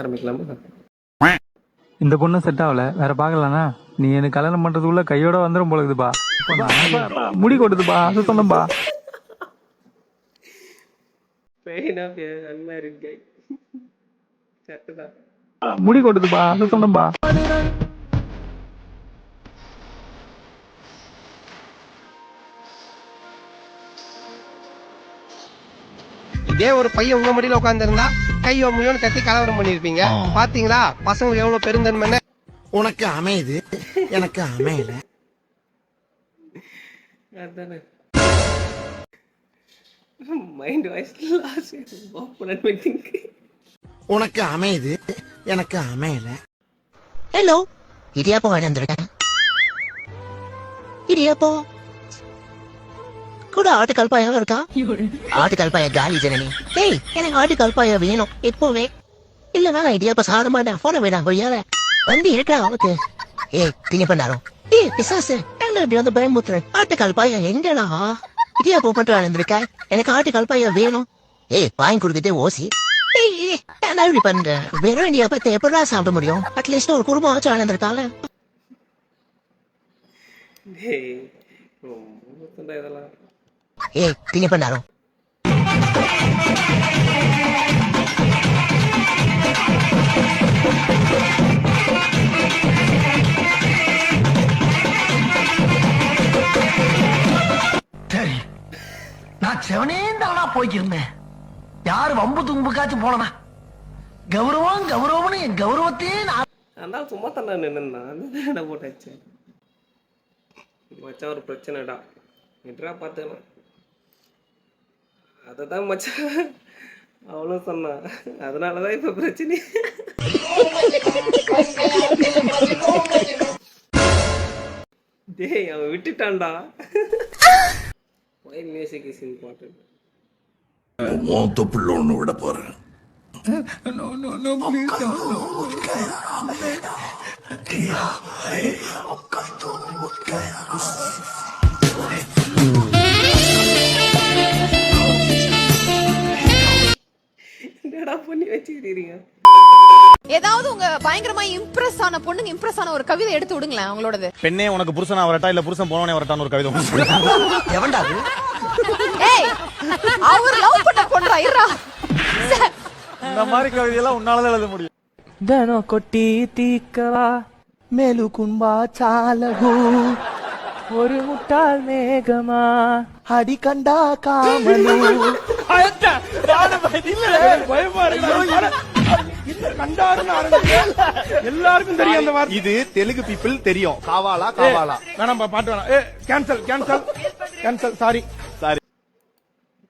ஆரம்பிக்கலாமா? இந்த பொண்ணு செட் ஆகல, வேற பாக்கலானா? நீ எனக்கு கல்யாணம் பண்றதுக்குள்ள கையோட வந்துடும் போல இருக்குதுப்பா. முடி கொட்டுதுப்பா, அது சொன்னப்பா. பெயின் ஆஃப் அன்மேரிட் கை. சட்டுதான். முடி கொட்டுதுப்பா, அது சொன்னப்பா. இதே ஒரு பையன் உங்க மடியில உட்காந்துருந்தா கையோ முயோன்னு கத்தி கலவரம் பண்ணிருப்பீங்க. பாத்தீங்களா பசங்க எவ்வளவு பெருந்தன்மை. உனக்கு அமையுது, எனக்கு அமையல. அதானே மைண்ட் வாய்ஸ் லாஸ்ட். உனக்கு அமையுது, எனக்கு அமையல. ஹலோ, இடியாப்பம் வாங்கி வந்திருக்கேன். இடியாப்பம் கூட ஆட்டுக்கால் பாயா இருக்கா? ஆட்டுக்கால் பாயா காலி ஜனனி. ஏய், எனக்கு ஆட்டுக்கால் பாயா வேணும் எப்போவே. இல்லனா நான் இடியாப்பம் சாப்பிட மாட்டேன். போன வேடா கொய்யால வண்டி இருக்கா அவனுக்கு. ஏய், திங்க பண்ணாரோ. ஏய் பிசாசு, இப்படி வந்து பயமுத்துறேன். ஆட்டுக்கால் பாயா எங்கடா? இடியாப்பம் மட்டும் வந்திருக்க, எனக்கு ஆட்டுக்கால் பாயா வேணும். ஏய், வாங்கி கொடுத்துட்டே ஓசி. நான் இப்படி பண்றேன். வெறும் இடியாப்பத்தை எப்படா சாப்பிட முடியும்? அட்லீஸ்ட் ஒரு குடும்பம் வச்சு வளர்ந்துருக்கால. இதெல்லாம் ஏய், திங்க பண்ணாரோ. சரி, நான் செவனேந்தானா போய்க்கிருந்தேன். யாரு வம்பு தும்புக்காச்சும் போனனா? கௌரவம் கௌரவம்னு என் கௌரவத்தையே நான் அதனால சும்மா தானே நின்றுந்தான். போட்டாச்சு மச்சான், ஒரு பிரச்சனைடா எட்ரா பார்த்துக்கலாம். அதை தான் மச்சான் அவளும் சொன்னான். அதனாலதான் இப்ப பிரச்சனை. டேய், அவன் விட்டுட்டான்டா. Why music is important. புள்ள ஒண்ணு விட போறேன். என்னடா பண்ணி வச்சுக்கிறீங்க? ஏதாவது உங்க பயங்கரமா இம்ப்ரெஸ் ஆன பொண்ணுங்க இம்ப்ரெஸ் ஆன ஒரு கவிதை எடுத்து விடுங்களேன் அவங்களோடது. பெண்ணே உனக்கு புருஷனா வரட்டா இல்ல புருஷன் போனவனே வரட்டான்னு ஒரு கவிதை. எவன்டா அது? ஏய், அவர் லவ் பண்ண பொண்ணுடா இருடா. இந்த மாதிரி கவிதையெல்லாம் உன்னாலதான் எழுத முடியும். దనో కొట్టి తీక్కవా మెలుకుంబా చాలగు ஒரு முட்டாள் மேகமா அடி கண்டா காமலு. எல்லாருக்கும் தெரியும் அந்த வார்த்தை. இது தெலுங்கு பீப்பிள் தெரியும். காவாலா காவாலா வேணாம், பாட்டு வேணாம். Cancel cancel cancel. Sorry sorry.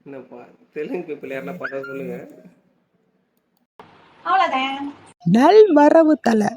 என்னப்பா தெலுங்கு பீப்பிள் யாருன்னா பாட சொல்லுங்க. நல் மரபு தலை